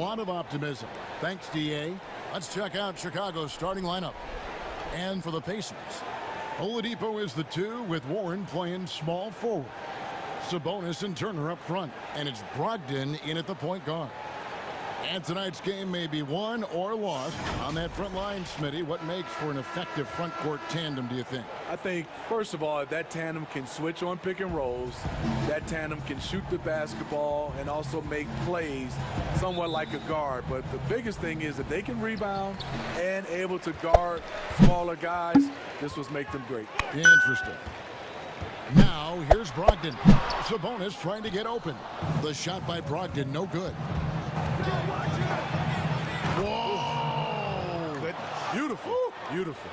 lot of optimism. Thanks, DA. Let's check out Chicago's starting lineup. And for the Pacers, Oladipo is the 2 with Warren playing small forward. Sabonis and Turner up front, and it's Brogdon in at the point guard. And tonight's game may be won or lost on that front line, Smitty. What makes for an effective front court tandem, do you think? I think, first of all, that tandem can switch on pick and rolls. That tandem can shoot the basketball and also make plays somewhat like a guard. But the biggest thing is that they can rebound and able to guard smaller guys. This will make them great. Interesting. Now, here's Brogdon. Sabonis trying to get open. The shot by Brogdon, no good. Whoa! Goodness. Beautiful. Beautiful.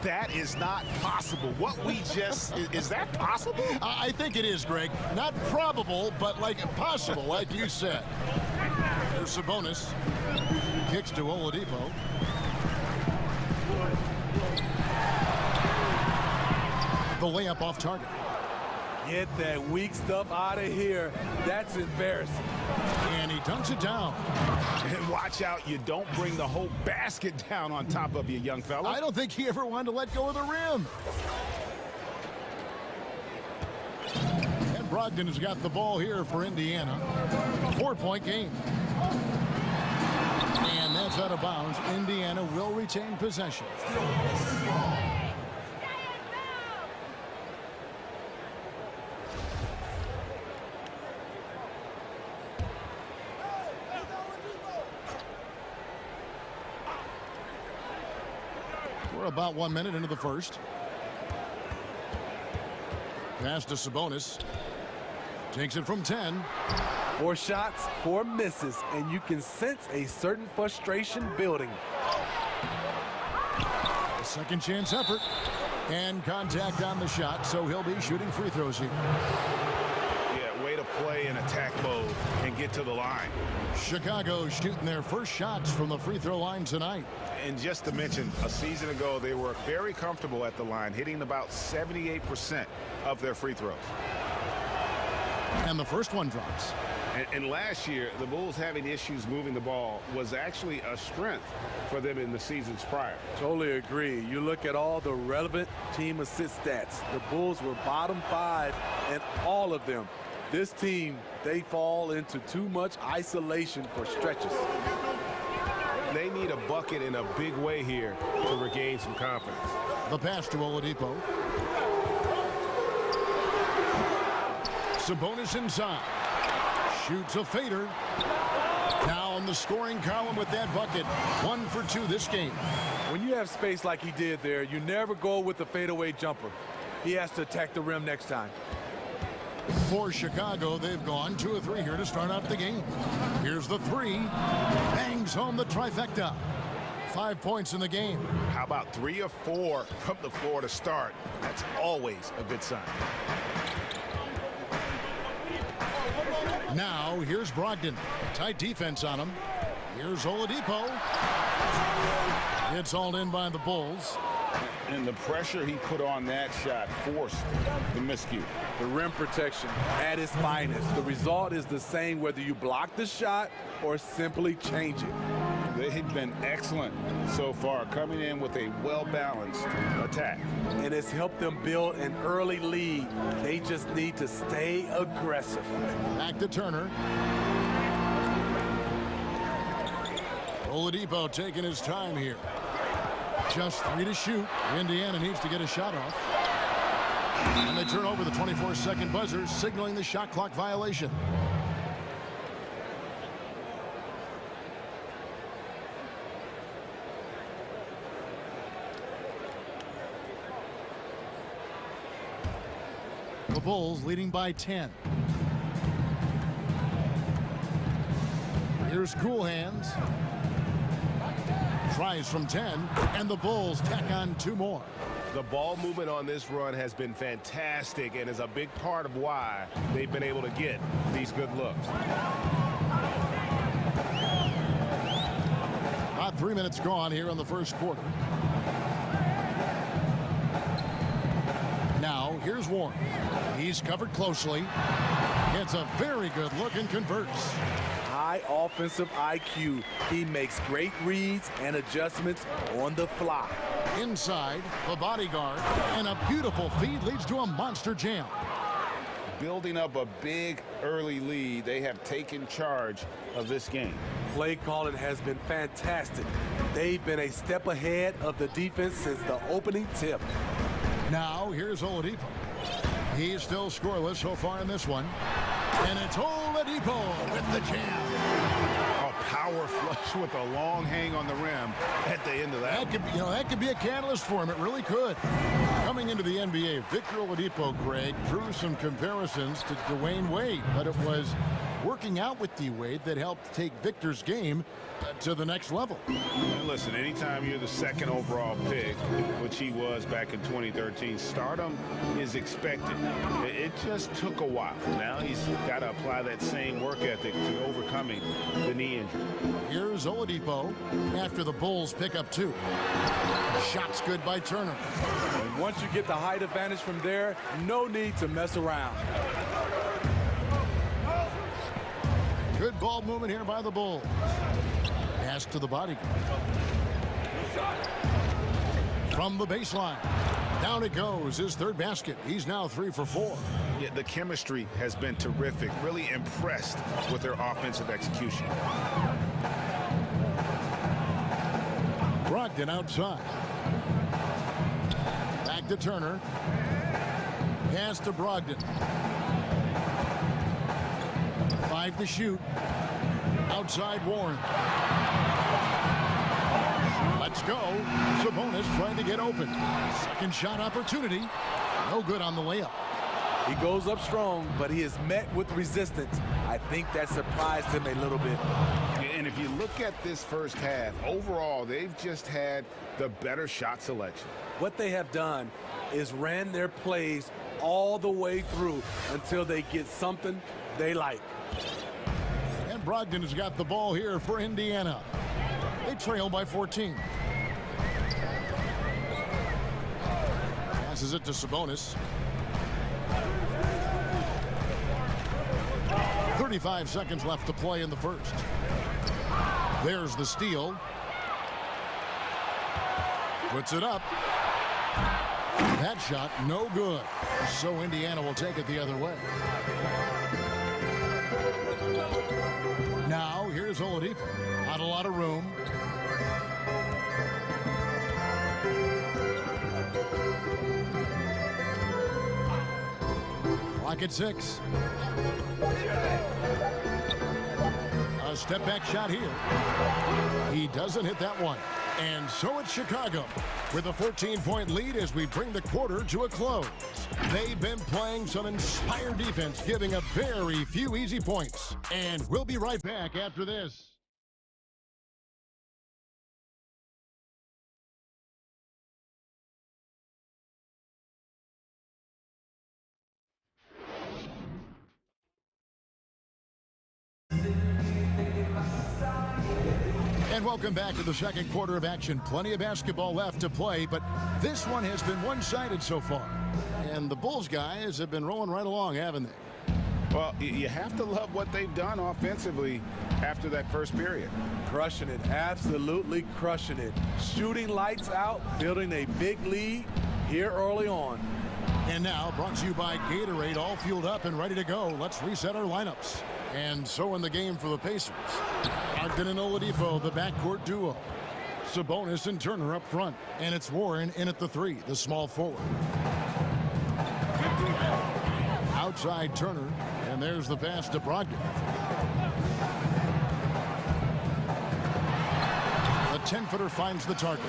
That is not possible. What we just, is that possible? I think it is, Greg. Not probable, but like possible, like you said. There's Sabonis. Kicks to Oladipo. The layup off target. Get that weak stuff out of here. That's embarrassing. And he dunks it down. And watch out, you don't bring the whole basket down on top of you, young fella. I don't think he ever wanted to let go of the rim. And Brogdon has got the ball here for Indiana. 4-point game. And that's out of bounds. Indiana will retain possession. We're about 1 minute into the first. Pass to Sabonis. Takes it from 10. 4 shots, 4 misses, and you can sense a certain frustration building. A second chance effort. And contact on the shot, so he'll be shooting free throws here. Yeah, way to play in attack mode and get to the line. Chicago shooting their first shots from the free throw line tonight. And just to mention, a season ago, they were very comfortable at the line, hitting about 78% of their free throws. And the first one drops. And last year, the Bulls having issues moving the ball was actually a strength for them in the seasons prior. Totally agree. You look at all the relevant team assist stats. The Bulls were bottom 5 in all of them. This team, they fall into too much isolation for stretches. They need a bucket in a big way here to regain some confidence. The pass to Oladipo. Sabonis inside. Shoots a fader. Now on the scoring column with that bucket. 1 for 2 this game. When you have space like he did there, you never go with the fadeaway jumper. He has to attack the rim next time. For Chicago, they've gone 2 of 3 here to start out the game. Here's the 3. Bangs home the trifecta. 5 points in the game. How about 3 of 4 from the floor to start? That's always a good sign. Now, here's Brogdon. Tight defense on him. Here's Oladipo. It's hauled in by the Bulls. And the pressure he put on that shot forced the miscue. The rim protection at its finest. The result is the same whether you block the shot or simply change it. They've been excellent so far, coming in with a well-balanced attack. And it's helped them build an early lead. They just need to stay aggressive. Back to Turner. Oladipo taking his time here. Just 3 to shoot. Indiana needs to get a shot off. And they turn over the 24-second buzzer, signaling the shot clock violation. The Bulls leading by 10. Here's Cool Hands. Tries from 10, and the Bulls tack on 2 more. The ball movement on this run has been fantastic and is a big part of why they've been able to get these good looks. About 3 minutes gone here in the first quarter. Now, here's Warren. He's covered closely. Gets a very good look and converts. high offensive IQ. He makes great reads and adjustments on the fly. Inside, the bodyguard, and a beautiful feed leads to a monster jam. Building up a big early lead, they have taken charge of this game. Play calling has been fantastic. They've been a step ahead of the defense since the opening tip. Now, here's Oladipo. He's still scoreless so far in this one. And it's Oladipo with the jam. A power flush with a long hang on the rim at the end of that. That could be a catalyst for him. It really could. Coming into the NBA, Victor Oladipo, Greg, drew some comparisons to Dwayne Wade, but it was working out with D-Wade that helped take Victor's game to the next level. And listen, anytime you're the second overall pick, which he was back in 2013, stardom is expected. It just took a while. Now he's got to apply that same work ethic to overcoming the knee injury. Here's Oladipo after the Bulls pick up 2. Shots good by Turner. And once you get the height advantage from there, no need to mess around. Good ball movement here by the Bulls. Pass to the bodyguard. From the baseline. Down it goes. His third basket. He's now 3 for 4. Yeah, the chemistry has been terrific. Really impressed with their offensive execution. Brogdon outside. Back to Turner. Pass to Brogdon. 5 to shoot. Outside Warren. Let's go. Sabonis trying to get open. Second shot opportunity. No good on the layup. He goes up strong, but he is met with resistance. I think that surprised him a little bit. And if you look at this first half, overall, they've just had the better shot selection. What they have done is ran their plays all the way through until they get something they like. And Brogdon has got the ball here for Indiana. They trail by 14. Passes it to Sabonis. 35 seconds left to play in the first. There's the steal. Puts it up. That shot no good. So Indiana will take it the other way. Now here's Oladipo. Not a lot of room. Clock at 6. A step back shot here. He doesn't hit that one. And so it's Chicago with a 14-point lead as we bring the quarter to a close. They've been playing some inspired defense, giving up very few easy points. And we'll be right back after this. And welcome back to the second quarter of action. Plenty of basketball left to play, but this one has been one-sided so far. And the Bulls guys have been rolling right along, haven't they? Well, you have to love what they've done offensively after that first period. Crushing it, absolutely crushing it. Shooting lights out, building a big lead here early on. And now, brought to you by Gatorade, all fueled up and ready to go. Let's reset our lineups. And so in the game for the Pacers, Brogdon and Oladipo, the backcourt duo. Sabonis and Turner up front. And it's Warren in at the 3, the small forward. Outside Turner, and there's the pass to Brogdon. The 10-footer finds the target.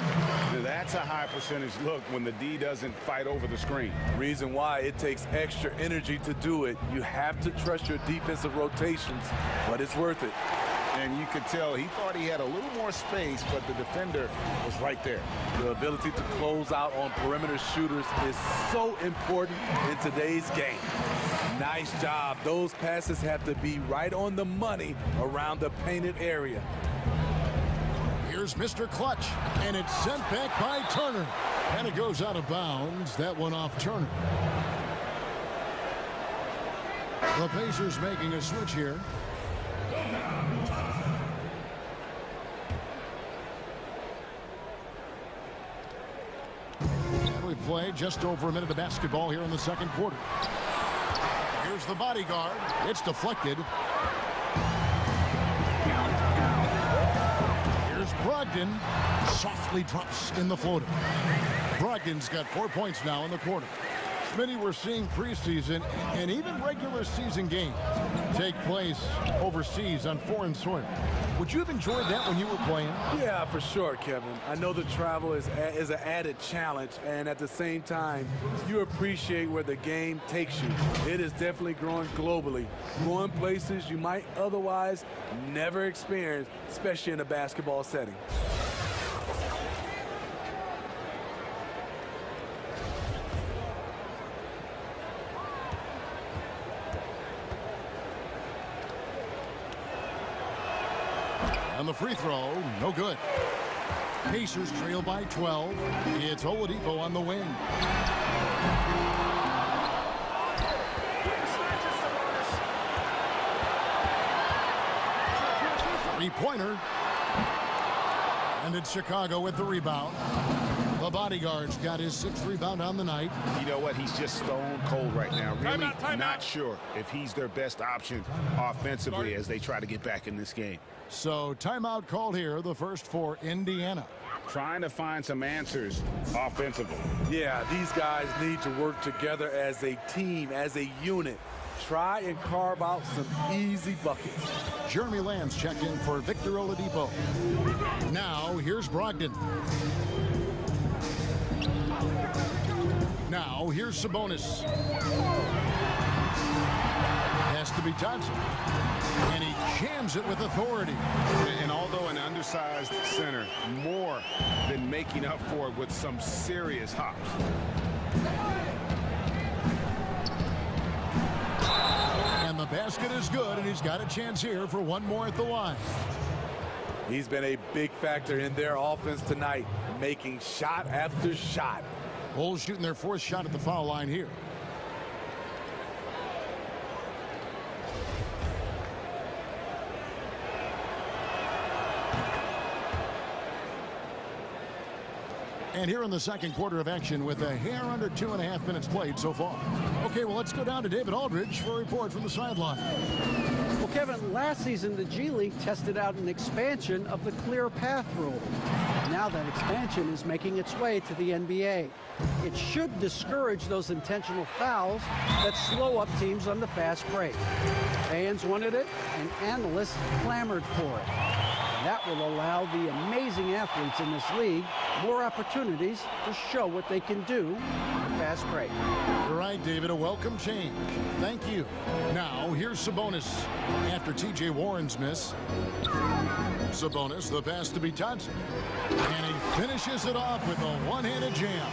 That's a high percentage look when the D doesn't fight over the screen. Reason why it takes extra energy to do it. You have to trust your defensive rotations, but it's worth it. And you could tell he thought he had a little more space, but the defender was right there. The ability to close out on perimeter shooters is so important in today's game. Nice job. Those passes have to be right on the money around the painted area. Here's Mr. Clutch, and it's sent back by Turner. And it goes out of bounds. That one off Turner. The Pacers making a switch here. play. Just over a minute of basketball here in the second quarter. Here's the bodyguard. It's deflected. Here's Brogdon. Softly drops in the floater. Brogdon's got 4 points now in the quarter. Smitty, we're seeing preseason and even regular season games take place overseas on foreign soil. Would you have enjoyed that when you were playing? Yeah, for sure, Kevin. I know the travel is an added challenge, and at the same time, you appreciate where the game takes you. It is definitely growing globally, going places you might otherwise never experience, especially in a basketball setting. And the free throw, no good. Pacers trail by 12. It's Oladipo on the wing. Three-pointer. And it's Chicago with the rebound. The bodyguard's got his 6th rebound on the night. You know what? He's just stone cold right now. Really not sure if he's their best option offensively as they try to get back in this game. So timeout called here, the first for Indiana. Trying to find some answers offensively. Yeah, these guys need to work together as a team, as a unit. Try and carve out some easy buckets. Jeremy Lamb's checked in for Victor Oladipo. Now, here's Brogdon. Now, here's Sabonis. Has to be Thompson. And he jams it with authority. And although an undersized center, more than making up for it with some serious hops. And the basket is good, and he's got a chance here for one more at the line. He's been a big factor in their offense tonight, making shot after shot. Bulls shooting their 4th shot at the foul line here. And here in the second quarter of action with a hair under 2.5 minutes played so far. Okay, well, let's go down to David Aldridge for a report from the sideline. Well, Kevin, last season the G League tested out an expansion of the clear path rule. Now that expansion is making its way to the NBA. It should discourage those intentional fouls that slow up teams on the fast break. Fans wanted it, and analysts clamored for it. That will allow the amazing athletes in this league more opportunities to show what they can do on the fast break. You're right, David. A welcome change. Thank you. Now, here's Sabonis. After T.J. Warren's miss, Sabonis, the pass to be Thompson. And he finishes it off with a one-handed jam.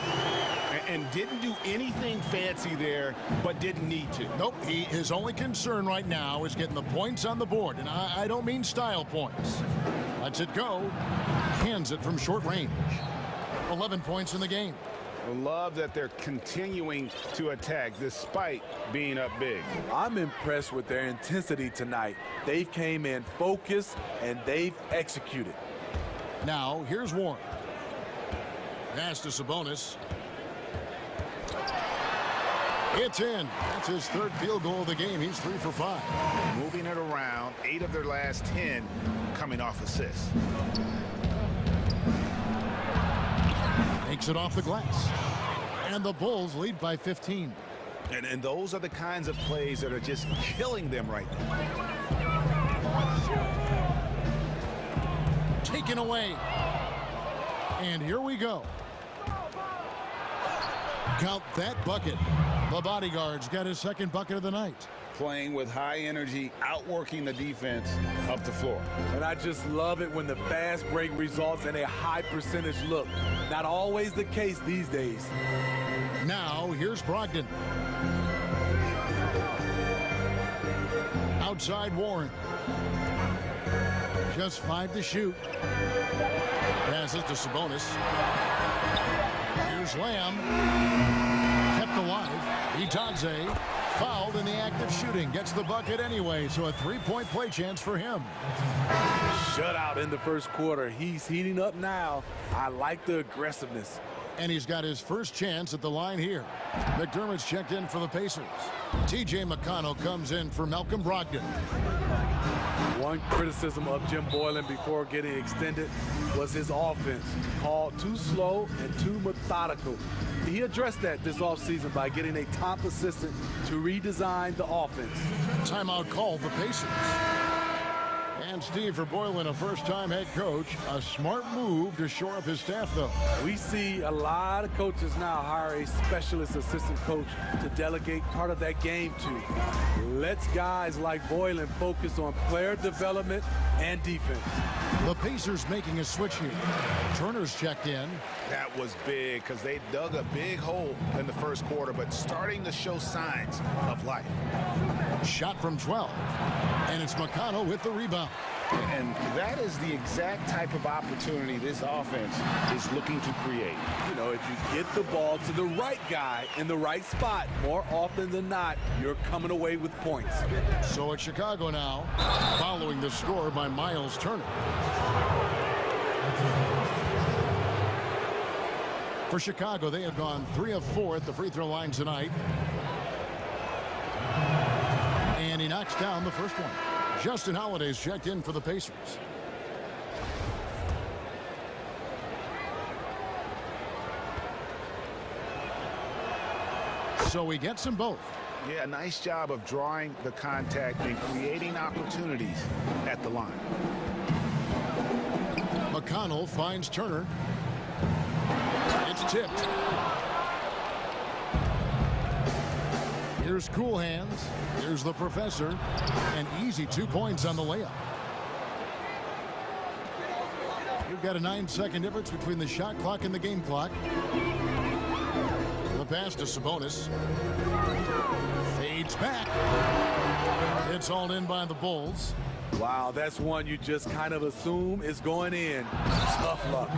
And didn't do anything fancy there, but didn't need to. Nope, his only concern right now is getting the points on the board. And I don't mean style points. Lets it go. Cans it from short range. 11 points in the game. I love that they're continuing to attack despite being up big. I'm impressed with their intensity tonight. They came in focused and they've executed. Now, here's Warren. Pass to Sabonis. It's in. That's his 3rd field goal of the game. He's 3 for 5. Moving it around, 8 of their last 10 coming off assists. Takes it off the glass. And the Bulls lead by 15. And those are the kinds of plays that are just killing them right now. Taken away. And here we go. Count that bucket. The bodyguard's got his 2nd bucket of the night. Playing with high energy, outworking the defense up the floor. And I just love it when the fast break results in a high percentage look. Not always the case these days. Now, here's Brogdon. Outside Warren. Just 5 to shoot. Passes to Sabonis. Here's Lamb. Kept alive. Itadze fouled in the act of shooting. Gets the bucket anyway, so a 3-point play chance for him. Shutout in the first quarter. He's heating up now. I like the aggressiveness. And he's got his first chance at the line here. McDermott's checked in for the Pacers. T.J. McConnell comes in for Malcolm Brogdon. One criticism of Jim Boylan before getting extended was his offense. Called too slow and too methodical. He addressed that this offseason by getting a top assistant to redesign the offense. Timeout called the Pacers. And Steve, for Boylan, a first-time head coach, a smart move to shore up his staff, though. We see a lot of coaches now hire a specialist assistant coach to delegate part of that game to. Lets guys like Boylan focus on player development and defense. The Pacers making a switch here. Turner's checked in. That was big because they dug a big hole in the first quarter, but starting to show signs of life. Shot from 12. And it's McConnell with the rebound. And that is the exact type of opportunity this offense is looking to create. You know, if you get the ball to the right guy in the right spot, more often than not, you're coming away with points. So it's Chicago now, following the score by Miles Turner. For Chicago, they have gone 3 of 4 at the free throw line tonight. And he knocks down the first one. Justin Holiday's checked in for the Pacers. So he gets them both. Yeah, nice job of drawing the contact and creating opportunities at the line. McConnell finds Turner. It's tipped. Here's Cool Hands. Here's the professor. An easy 2 points on the layup. You've got a 9-second difference between the shot clock and the game clock. The pass to Sabonis. Fades back. It's hauled in by the Bulls. Wow, that's one you just kind of assume is going in. Tough luck.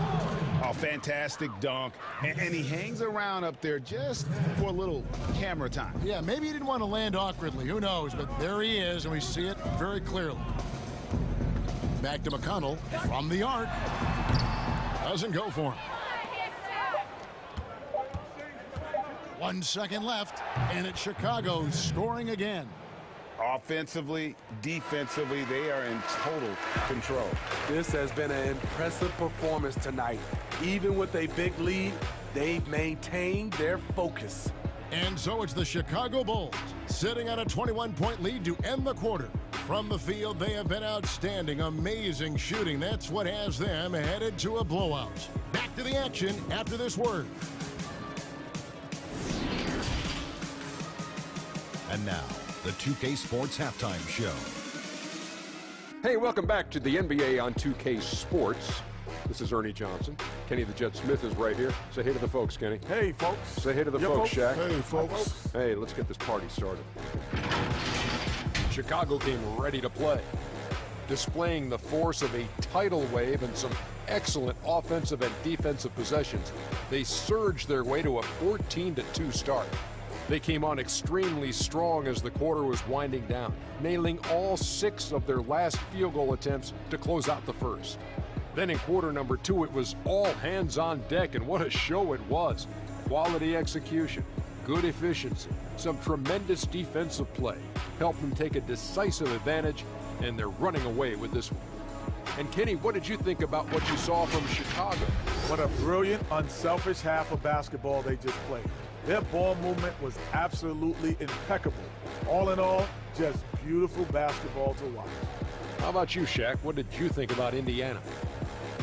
Oh, fantastic dunk. And he hangs around up there just for a little camera time. Yeah, maybe he didn't want to land awkwardly. Who knows? But there he is, and we see it very clearly. Back to McConnell from the arc. Doesn't go for him. 1 second left, and it's Chicago scoring again. Offensively, defensively, they are in total control. This has been an impressive performance tonight. Even with a big lead, they've maintained their focus. And so it's the Chicago Bulls sitting on a 21-point lead to end the quarter. From the field, they have been outstanding, amazing shooting. That's what has them headed to a blowout. Back to the action after this word. And now, the 2K Sports Halftime Show. Hey, welcome back to the NBA on 2K Sports. This is Ernie Johnson. Kenny the Jet Smith is right here. Say hey to the folks, Kenny. Hey, folks. Say hey to the folks, Shaq. Hey, folks. Hey, let's get this party started. Chicago came ready to play, displaying the force of a tidal wave and some excellent offensive and defensive possessions. They surged their way to a 14-2 start. They came on extremely strong as the quarter was winding down, nailing all 6 of their last field goal attempts to close out the first. Then in quarter number 2, it was all hands on deck, and what a show it was. Quality execution, good efficiency, some tremendous defensive play helped them take a decisive advantage, and they're running away with this one. And Kenny, what did you think about what you saw from Chicago? What a brilliant, unselfish half of basketball they just played. Their ball movement was absolutely impeccable. All in all, just beautiful basketball to watch. How about you, Shaq? What did you think about Indiana?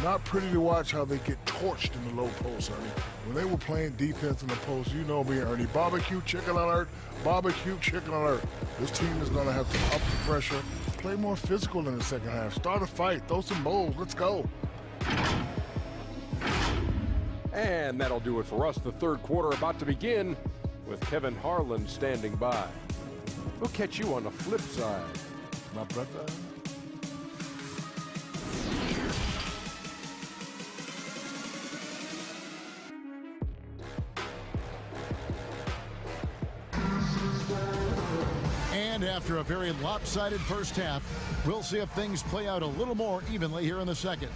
Not pretty to watch how they get torched in the low post, Ernie. When they were playing defense in the post, you know me, Ernie. Barbecue chicken alert, barbecue chicken alert. This team is going to have to up the pressure, play more physical in the second half, start a fight, throw some bowls, let's go. And that'll do it for us. The third quarter about to begin with Kevin Harlan standing by. We'll catch you on the flip side. My brother. And after a very lopsided first half, we'll see if things play out a little more evenly here in the second.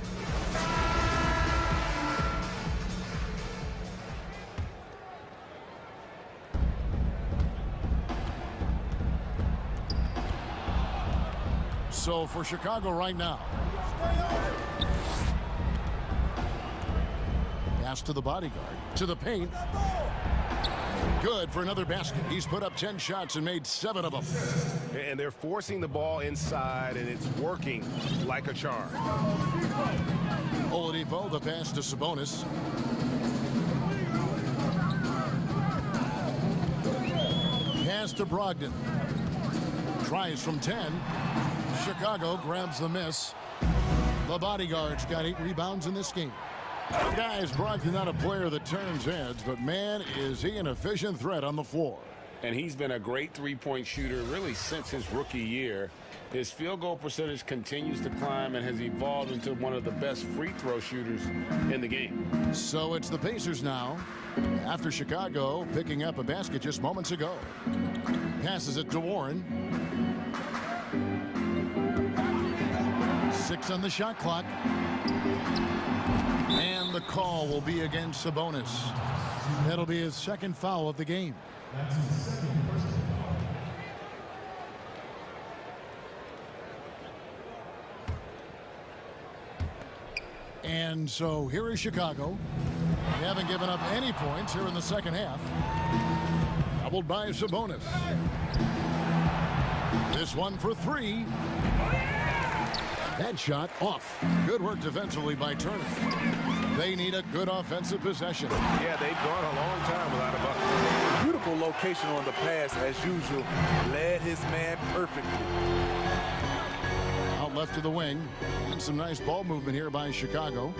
So for Chicago right now, pass to the bodyguard, to the paint. Good for another basket. He's put up 10 shots and made 7 of them. And they're forcing the ball inside, and it's working like a charm. Oladipo, the pass to Sabonis. Pass to Brogdon. Tries from 10. Chicago grabs the miss. The bodyguard's got 8 rebounds in this game. Guys, Brogdon not a player that turns heads, but man, is he an efficient threat on the floor. And he's been a great three-point shooter really since his rookie year. His field goal percentage continues to climb and has evolved into one of the best free throw shooters in the game. So it's the Pacers now, after Chicago picking up a basket just moments ago. Passes it to Warren. 6 on the shot clock. And the call will be against Sabonis. That'll be his second foul of the game. And so here is Chicago. They haven't given up any points here in the second half. Doubled by Sabonis. This one for 3. That shot off. Good work defensively by Turner. They need a good offensive possession. Yeah, they've gone a long time without a bucket. Beautiful location on the pass, as usual. Led his man perfectly. Out left to the wing. And some nice ball movement here by Chicago.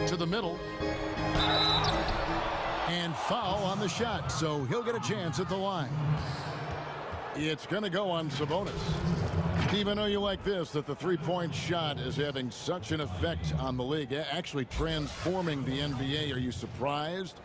To the middle. And foul on the shot, so he'll get a chance at the line. It's going to go on Sabonis. Steve, I know you like this, that the three-point shot is having such an effect on the league, actually transforming the NBA. Are you surprised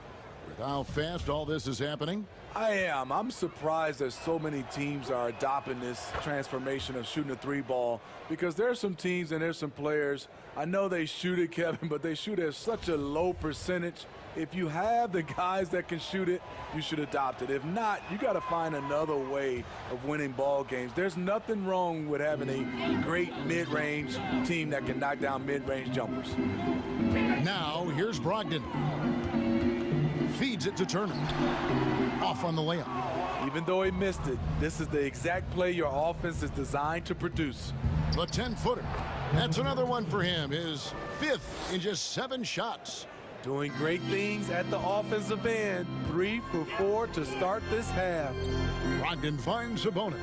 with how fast all this is happening? I am. I'm surprised that so many teams are adopting this transformation of shooting a 3-ball, because there are some teams and there's some players, I know they shoot it, Kevin, but they shoot at such a low percentage. If you have the guys that can shoot it, you should adopt it. If not, you got to find another way of winning ball games. There's nothing wrong with having a great mid-range team that can knock down mid-range jumpers. Now, here's Brogdon. Feeds it to Turner. Off on the layup. Even though he missed it, this is the exact play your offense is designed to produce. The 10-footer. That's another one for him. His 5th in just 7 shots. Doing great things at the offensive end. 3 for 4 to start this half. Brogdon finds Sabonis.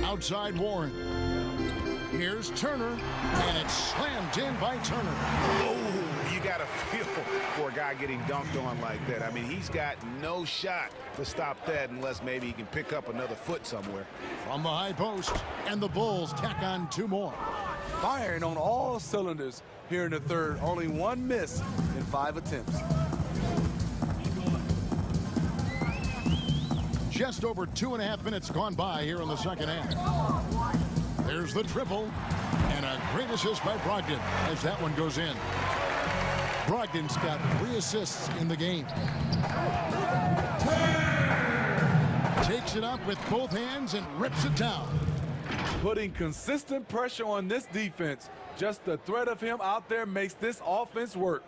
Outside Warren. Here's Turner, and it's slammed in by Turner. Oh, you got to feel for a guy getting dunked on like that. I mean, he's got no shot to stop that unless maybe he can pick up another foot somewhere. From the high post, and the Bulls tack on 2 more. Firing on all cylinders here in the third. Only 1 miss in 5 attempts. Just over 2.5 minutes gone by here in the second half. There's the triple, and a great assist by Brogdon as that one goes in. Brogdon's got 3 assists in the game. Takes it up with both hands and rips it down. Putting consistent pressure on this defense. Just the threat of him out there makes this offense work.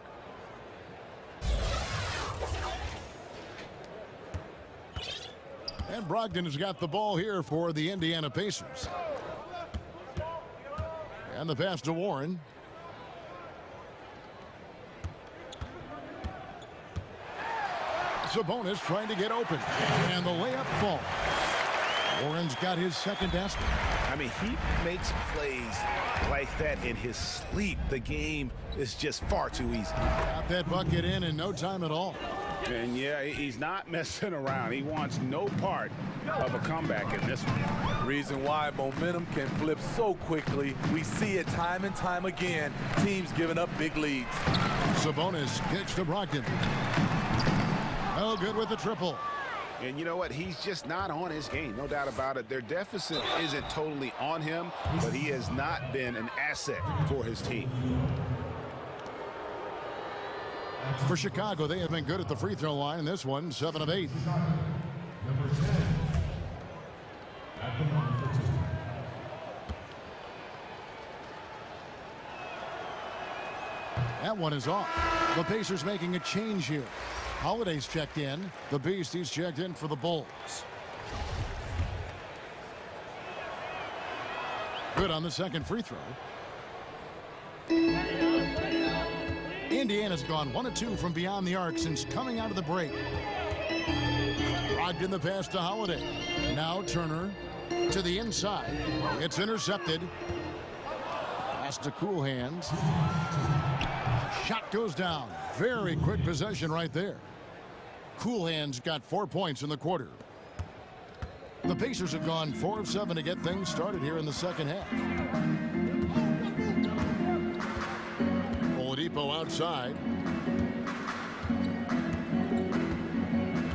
And Brogdon has got the ball here for the Indiana Pacers. And the pass to Warren. Sabonis trying to get open. And the layup falls. Warren's got his 2nd basket. I mean, he makes plays like that in his sleep. The game is just far too easy. Got that bucket in no time at all. And yeah, he's not messing around. He wants no part of a comeback in this one. Reason why momentum can flip so quickly. We see it time and time again. Teams giving up big leads. Sabonis kicks to Brogdon. Oh, good with the triple. And you know what? He's just not on his game. No doubt about it. Their deficit isn't totally on him, but he has not been an asset for his team. For Chicago, they have been good at the free throw line in this one, 7 of 8. That one is off. The Pacers making a change here. Holiday's checked in. The Beast, he's checked in for the Bulls. Good on the second free throw. Indiana's gone 1 of 2 from beyond the arc since coming out of the break. Logged in the pass to Holiday. Now Turner to the inside. It's intercepted. Pass to Cool Hands. Shot goes down. Very quick possession right there. Cool Hands got 4 points in the quarter. The Pacers have gone 4 of 7 to get things started here in the second half. Oladipo outside.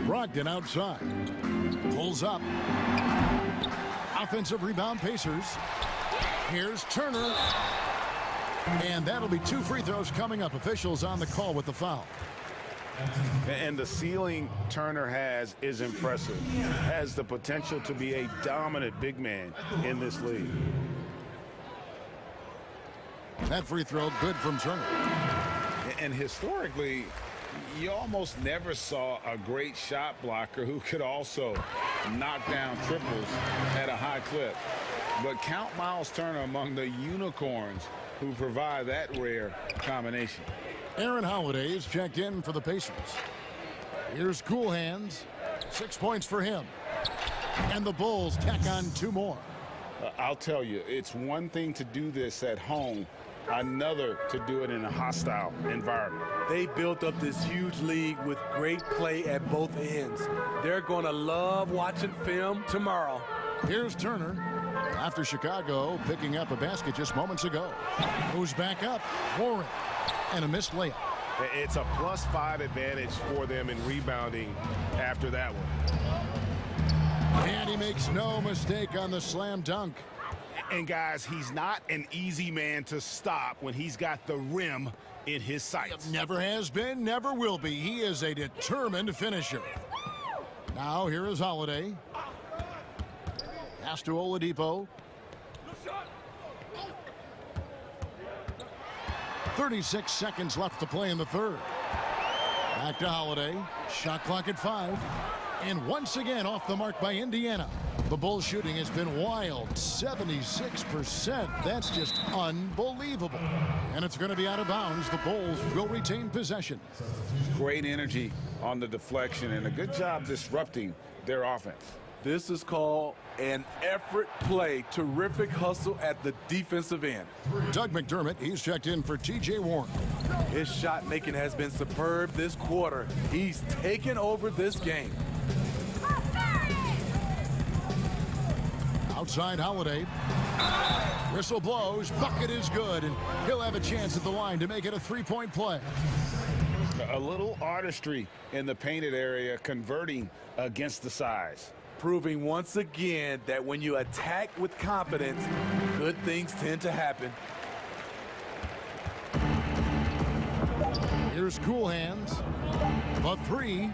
Brogdon outside. Pulls up. Offensive rebound Pacers. Here's Turner. And that'll be 2 free throws coming up. Officials on the call with the foul. And the ceiling Turner has is impressive. Has the potential to be a dominant big man in this league. That free throw good from Turner. And historically, you almost never saw a great shot blocker who could also knock down triples at a high clip. But count Miles Turner among the unicorns who provide that rare combination. Aaron Holiday is checked in for the Pacers. Here's Cool Hands. 6 points for him. And the Bulls tack on 2 more. I'll tell you, it's one thing to do this at home, another to do it in a hostile environment. They built up this huge league with great play at both ends. They're going to love watching film tomorrow. Here's Turner. After Chicago picking up a basket just moments ago. Moves back up. Warren. And a missed layup. It's a +5 advantage for them in rebounding after that one. And he makes no mistake on the slam dunk. And guys, he's not an easy man to stop when he's got the rim in his sights. Never has been, never will be. He is a determined finisher. Now here is Holiday. Pass to Oladipo. 36 seconds left to play in the third. Back to Holiday. Shot clock at 5. And once again off the mark by Indiana. The Bulls shooting has been wild. 76%. That's just unbelievable. And it's going to be out of bounds. The Bulls will retain possession. Great energy on the deflection and a good job disrupting their offense. This is called an effort play. Terrific hustle at the defensive end. Doug McDermott, he's checked in for T.J. Warren. His shot making has been superb this quarter. He's taken over this game. Outside Holiday. Whistle blows. Bucket is good. And he'll have a chance at the line to make it a 3-point play. A little artistry in the painted area, converting against the size. Proving once again that when you attack with confidence, good things tend to happen. Here's Cool Hands. The 3.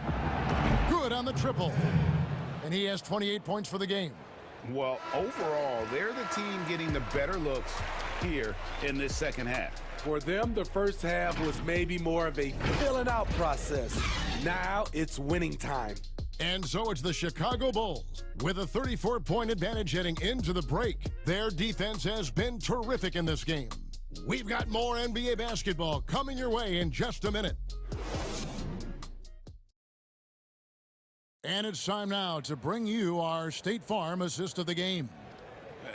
Good on the triple. And he has 28 points for the game. Well, overall, they're the team getting the better looks here in this second half. For them, the first half was maybe more of a filling out process. Now it's winning time. And so it's the Chicago Bulls with a 34-point advantage heading into the break. Their defense has been terrific in this game. We've got more NBA basketball coming your way in just a minute. And it's time now to bring you our State Farm assist of the game.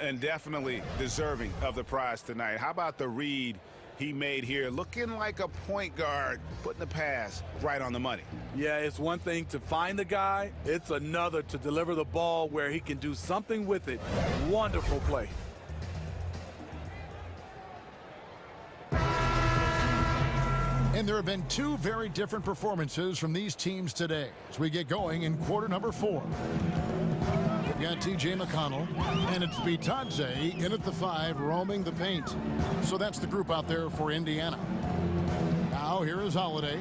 And definitely deserving of the prize tonight. How about the read he made here, looking like a point guard, putting the pass right on the money. Yeah, it's one thing to find the guy. It's another to deliver the ball where he can do something with it. Wonderful play. And there have been 2 very different performances from these teams today as we get going in quarter number 4. We've got T.J. McConnell, and it's Bitadze in at the 5, roaming the paint. So that's the group out there for Indiana. Now here is Holiday.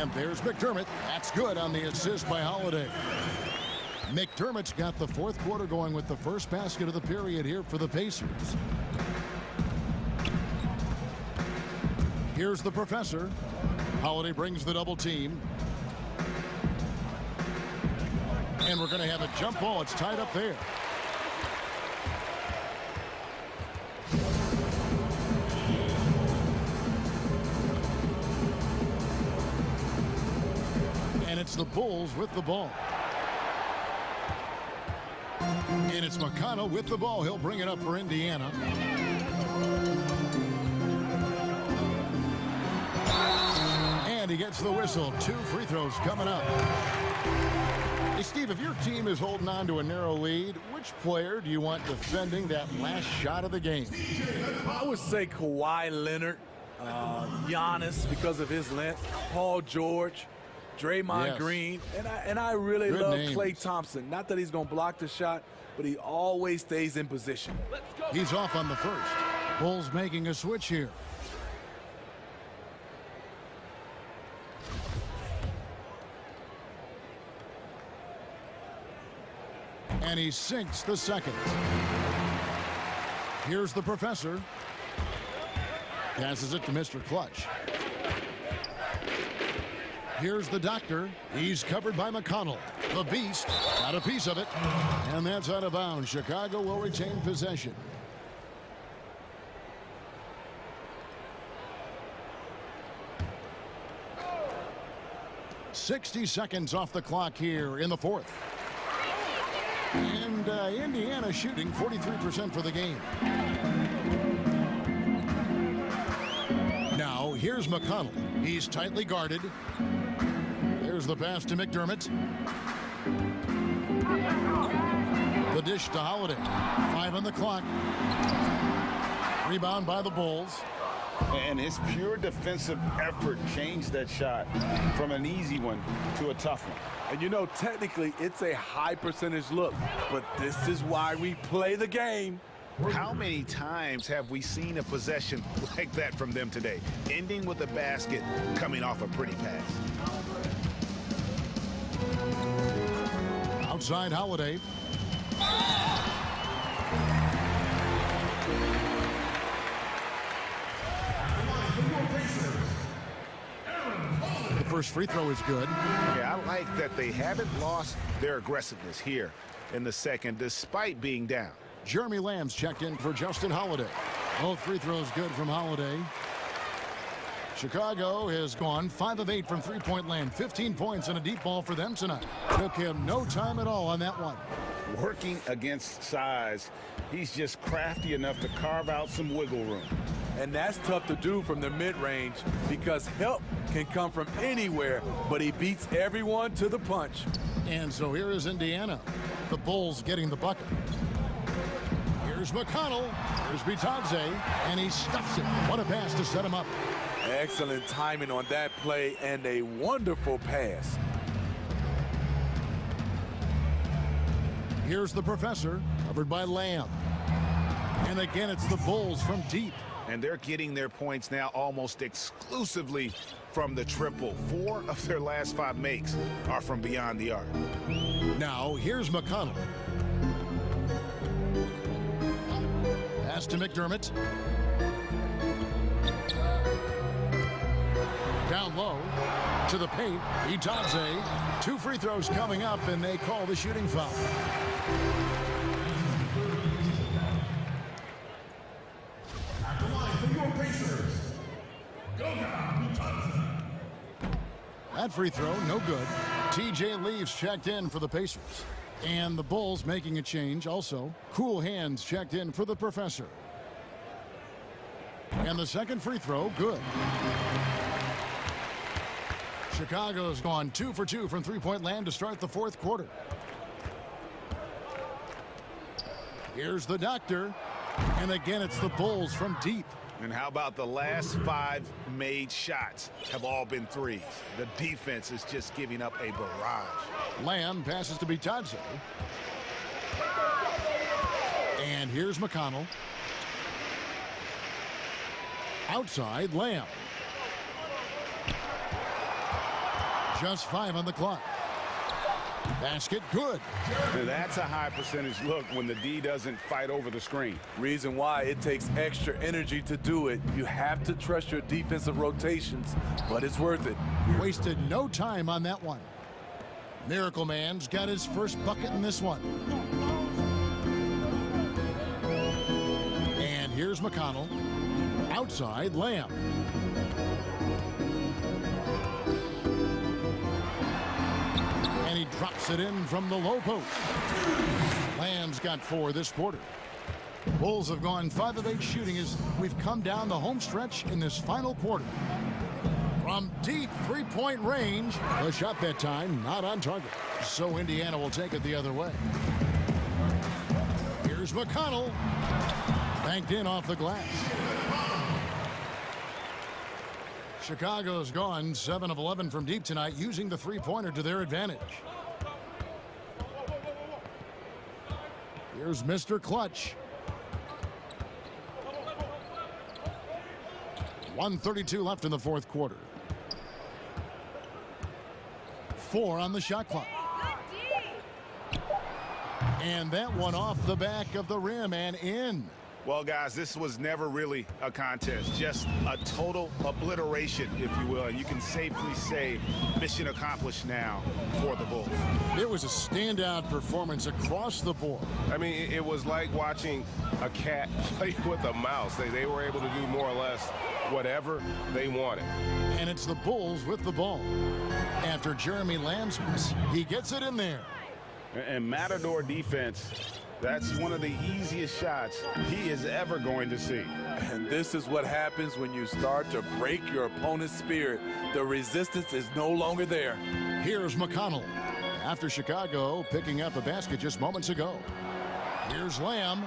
And there's McDermott. That's good on the assist by Holiday. McDermott's got the fourth quarter going with the first basket of the period here for the Pacers. Here's the professor. Holiday brings the double team. And we're going to have a jump ball. It's tied up there. And it's the Bulls with the ball. And it's McConnell with the ball. He'll bring it up for Indiana. And he gets the whistle. 2 free throws coming up. Hey, Steve, if your team is holding on to a narrow lead, which player do you want defending that last shot of the game? I would say Kawhi Leonard, Giannis because of his length, Paul George, Draymond Green, and I really love Klay Thompson. Not that he's going to block the shot, but he always stays in position. He's off on the first. Bulls making a switch here. And he sinks the second. Here's the professor. Passes it to Mr. Clutch. Here's the doctor. He's covered by McConnell. The beast got a piece of it. And that's out of bounds. Chicago will retain possession. "60 seconds off the clock here in the fourth. And Indiana shooting 43% for the game. Now here's McConnell. He's tightly guarded. There's the pass to McDermott. The dish to Holiday. 5 on the clock. Rebound by the Bulls. And his pure defensive effort changed that shot from an easy one to a tough one. And you know, technically, it's a high percentage look, but this is why we play the game. How many times have we seen a possession like that from them today, ending with a basket coming off a pretty pass? Outside Holiday. The first free throw is good. Yeah, I like that they haven't lost their aggressiveness here in the second, despite being down. Jeremy Lamb's checked in for Justin Holiday. Both free throws good from Holiday. Chicago has gone 5 of 8 from three-point land. 15 points and a deep ball for them tonight. Took him no time at all on that one. Working against size, he's just crafty enough to carve out some wiggle room. And that's tough to do from the mid-range because help can come from anywhere, but he beats everyone to the punch. And so here is Indiana. The Bulls getting the bucket. Here's McConnell. Here's Bitadze, and he stuffs it. What a pass to set him up. Excellent timing on that play and a wonderful pass. Here's the professor, covered by Lamb. And again, it's the Bulls from deep. And they're getting their points now almost exclusively from the triple. 4 of their last 5 makes are from beyond the arc. Now, here's McConnell. Pass to McDermott. Down low to the paint. Bitadze. 2 free throws coming up, and they call the shooting foul. At the line for your Pacers, that free throw, no good. TJ Leaves checked in for the Pacers. And the Bulls making a change also. Cool Hands checked in for the professor. And the second free throw, good. Chicago's gone 2 for 2 from three-point land to start the fourth quarter. Here's the doctor. And again, it's the Bulls from deep. And how about the last 5 made shots have all been threes? The defense is just giving up a barrage. Lamb passes to Bitadze. And here's McConnell. Outside, Lamb. Just 5 on the clock. Basket good. Now that's a high percentage look when the D doesn't fight over the screen. Reason why it takes extra energy to do it. You have to trust your defensive rotations, but it's worth it. Wasted no time on that one. Miracle Man's got his first bucket in this one. And here's McConnell. Outside, Lamb. And he drops it in from the low post. Lamb's got 4 this quarter. Bulls have gone 5 of 8 shooting as we've come down the home stretch in this final quarter. From deep three-point range, the shot that time not on target. So Indiana will take it the other way. Here's McConnell. Banked in off the glass. Chicago's gone 7 of 11 from deep tonight, using the three-pointer to their advantage. Here's Mr. Clutch. 1:32 left in the fourth quarter. 4 on the shot clock. And that one off the back of the rim and in. Well, guys, this was never really a contest, just a total obliteration, if you will. And you can safely say mission accomplished now for the Bulls. It was a standout performance across the board. I mean, it was like watching a cat play with a mouse. They were able to do more or less whatever they wanted. And it's the Bulls with the ball. After Jeremy Lamb's miss, he gets it in there. And Matador defense, that's one of the easiest shots he is ever going to see. And this is what happens when you start to break your opponent's spirit. The resistance is no longer there. Here's McConnell. After Chicago picking up a basket just moments ago. Here's Lamb.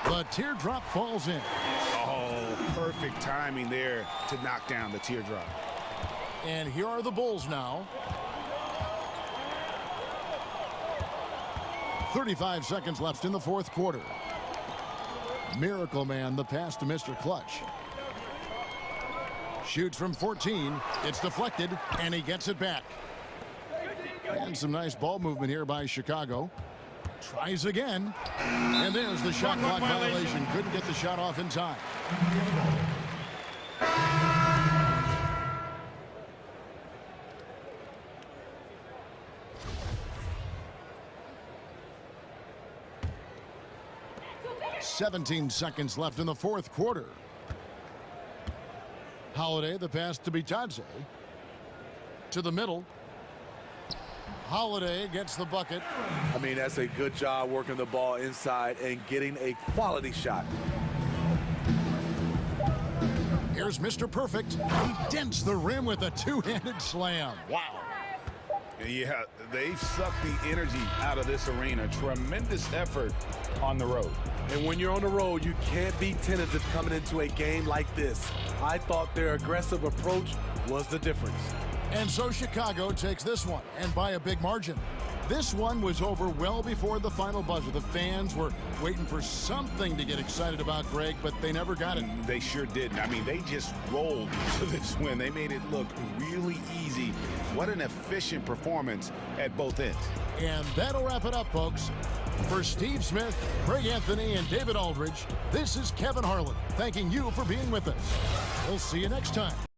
The teardrop falls in. Oh, perfect timing there to knock down the teardrop. And here are the Bulls now. 35 seconds left in the fourth quarter. Miracle Man, the pass to Mr. Clutch. Shoots from 14. It's deflected, and he gets it back. And some nice ball movement here by Chicago. Tries again. And there's the shot clock violation. Couldn't get the shot off in time. "17 seconds left in the fourth quarter. Holiday, the pass to Bitadze. To the middle. Holiday gets the bucket. I mean, that's a good job working the ball inside and getting a quality shot. Here's Mr. Perfect. He dents the rim with a two-handed slam. Wow. Yeah, they've sucked the energy out of this arena. Tremendous effort on the road. And when you're on the road, you can't be tentative coming into a game like this. I thought their aggressive approach was the difference. And so Chicago takes this one, and by a big margin. This one was over well before the final buzzer. The fans were waiting for something to get excited about, Greg, but they never got it. They sure didn't. I mean, they just rolled to this win. They made it look really easy. What an efficient performance at both ends. And that'll wrap it up, folks. For Steve Smith, Craig Anthony, and David Aldridge, this is Kevin Harlan, thanking you for being with us. We'll see you next time.